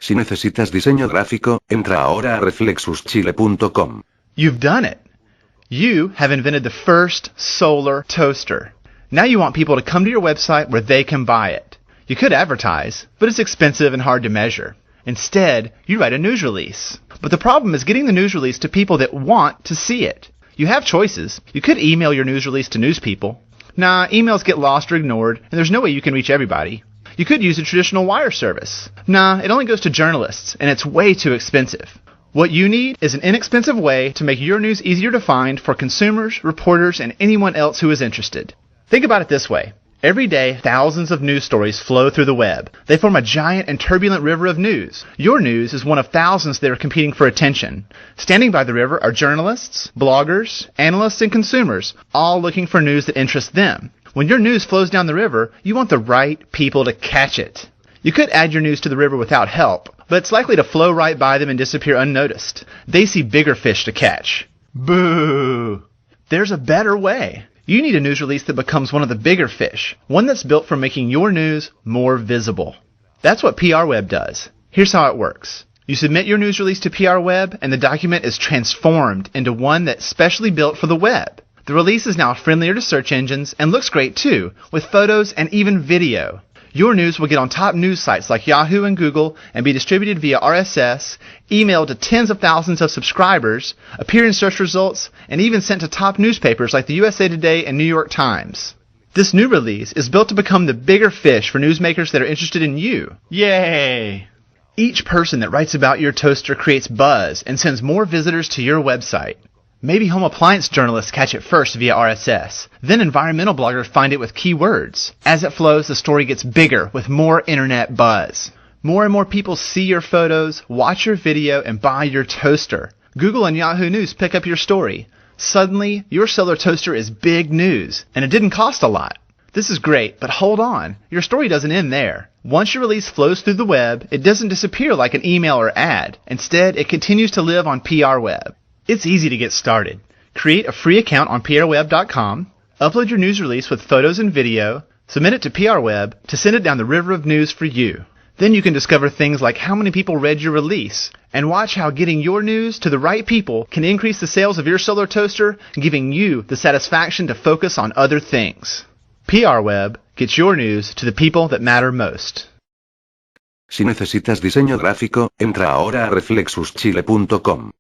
Si necesitas diseño gráfico, entra ahora a reflexuschile.com. You've done it. You have invented the first solar toaster. Now you want people to come to your website where they can buy it. You could advertise, but it's expensive and hard to measure. Instead, you write a news release. But the problem is getting the news release to people that want to see it. You have choices. You could email your news release to news people. Nah, emails get lost or ignored, and there's no way you can reach everybody. You could use a traditional wire service. Nah, it only goes to journalists, and it's way too expensive. What you need is an inexpensive way to make your news easier to find for consumers, reporters, and anyone else who is interested. Think about it this way. Every day, thousands of news stories flow through the web. They form a giant and turbulent river of news. Your news is one of thousands that are competing for attention. Standing by the river are journalists, bloggers, analysts, and consumers, all looking for news that interests them. When your news flows down the river, you want the right people to catch it. You could add your news to the river without help, but it's likely to flow right by them and disappear unnoticed. They see bigger fish to catch. Boo! There's a better way. You need a news release that becomes one of the bigger fish, one that's built for making your news more visible. That's what PR Web does. Here's how it works. You submit your news release to PR Web, and the document is transformed into one that's specially built for the web. The release is now friendlier to search engines and looks great too, with photos and even video. Your news will get on top news sites like Yahoo and Google and be distributed via RSS, emailed to tens of thousands of subscribers, appear in search results, and even sent to top newspapers like the USA Today and New York Times. This new release is built to become the bigger fish for newsmakers that are interested in you. Yay! Each person that writes about your toaster creates buzz and sends more visitors to your website. Maybe home appliance journalists catch it first via RSS. Then environmental bloggers find it with keywords. As it flows, the story gets bigger with more internet buzz. More and more people see your photos, watch your video, and buy your toaster. Google and Yahoo News pick up your story. Suddenly, your solar toaster is big news, and it didn't cost a lot. This is great, but hold on. Your story doesn't end there. Once your release flows through the web, it doesn't disappear like an email or ad. Instead, it continues to live on PR Web. It's easy to get started. Create a free account on prweb.com, upload your news release with photos and video, submit it to PR Web to send it down the river of news for you. Then you can discover things like how many people read your release, and watch how getting your news to the right people can increase the sales of your solar toaster, giving you the satisfaction to focus on other things. PR Web gets your news to the people that matter most. Si necesitas diseño gráfico, entra ahora a reflexuschile.com.